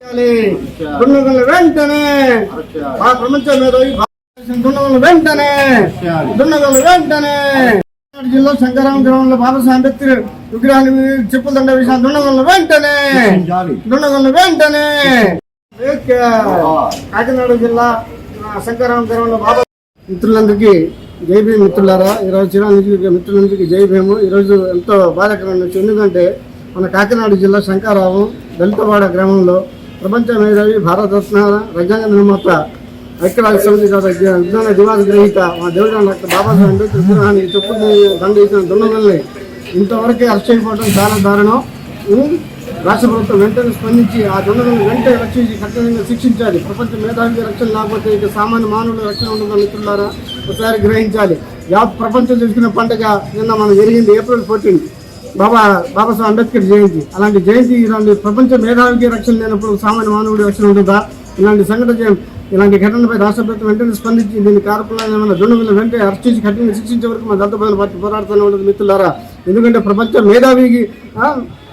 దుండగులను వెంటనే ఆ ప్రపంచ మేధావి దుండగులను వెంటనే జిల్లా శంకరాం గ్రామంలో బాబాసాహెబ్ అంబేద్కర్ విగ్రహాన్ని చెప్పుల దండ వేసిన దుండగులను వెంటనే కాకినాడ జిల్లా శంకరాం గ్రామంలో బాబా మిత్రులందరికీ జై భీమ్ మిత్రులారా. ఈరోజు చిరానికి మిత్రులందరికీ జై భీము. ఈరోజు ఎంతో బాధాకరమైన విషయం. ఎందుకంటే మన కాకినాడ జిల్లా శంకరావం దళితవాడ గ్రామంలో ప్రపంచ మేధావి భారతరత్న రాజ్యాంగ నిర్మాత ఐక్యరాజ్య సమితి విజ్ఞాన దివాస గ్రహీత మా దేవుడు డాక్టర్ బాబాసాహెబ్ అంబేద్కర్ విగ్రహాన్ని చెప్పులు దండ ఇచ్చిన దుండగుల్ని ఇంతవరకే అరెస్ట్ చేయకపోవడం చాలా దారుణం. రాష్ట్ర ప్రభుత్వం వెంటనే స్పందించి ఆ దుండగులను వెంటనే రక్షించి కఠినంగా శిక్షించాలి. ప్రపంచ మేధావి రక్షణ లేకపోతే ఇక సామాన్య మానవుల రక్షణ ఉండదని మిత్రులారా ఒకసారి గ్రహించాలి. ప్రపంచం చేసుకునే పండుగ నిన్న మనం జరిగింది April 14 బాబాసాహెబ్ అంబేద్కర్ జయంతి. అలాంటి జయంతి ఇలాంటి ప్రపంచ మేధావికి రక్షణ లేనప్పుడు సామాన్య మానవుడి రక్షణ ఉంటుందా? ఇలాంటి ఘటనపై రాష్ట్ర ప్రభుత్వం వెంటనే స్పందించి దీని కారకులైన దుండగులను వెంటనే అరెస్ట్ చేసి కఠినంగా శిక్షించే వరకు మా దళిత ప్రజల పార్టీ పోరాడుతూనే ఉంటుంది మిత్రులారా. ఎందుకంటే ప్రపంచ మేధావికి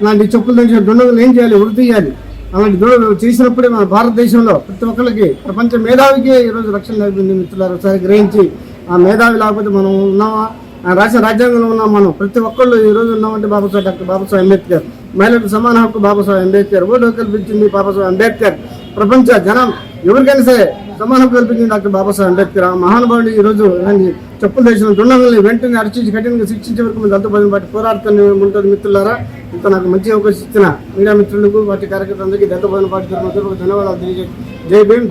ఇలాంటి చెప్పులు దంచిన దుండగులు ఏం చేయాలి? వృత్తి చేయాలి. అలాంటి దుండగులు చేసినప్పుడే మన భారతదేశంలో ప్రతి ఒక్కరికి ప్రపంచ మేధావికి ఈరోజు రక్షణ లభించింది మిత్రులారా. ఒకసారి గ్రహించి ఆ మేధావి లేకపోతే మనం ఉన్నామా? రాష్ట్ర రాజ్యాంగంలో ఉన్నాం. మనం ప్రతి ఒక్కళ్ళు ఈ రోజు ఉన్నామంటే డాక్టర్ బాబాసాహెబ్ అంబేద్కర్. మహిళలకు సమాన హక్కు బాబాసాహెబ్ అంబేద్కర్. ఓటు కల్పించింది బాబాసాహెబ్ అంబేద్కర్. ప్రపంచ జనం ఎవరికైనా సరే సమాన హక్కు కల్పించింది డాక్టర్ బాబాసాహెబ్ అంబేద్కర్. ఆ మహానుభావుడు ఈ రోజు చెప్పులు చేసిన దుండగుల్ని వెంటనే అరెస్ట్ కఠినంగా శిక్షించే వరకు మేము దళిత ప్రజల పార్టీ పోరాడుతూనే ఉంటుంది మిత్రులారా. ఇంత నాకు మంచి అవకాశం ఇచ్చిన మీడియా మిత్రులకు వాటి కార్యకర్తలందరికీ దళిత ప్రజల పార్టీ ధన్యవాదాలు తెలియజేయండి. జై భీమ్.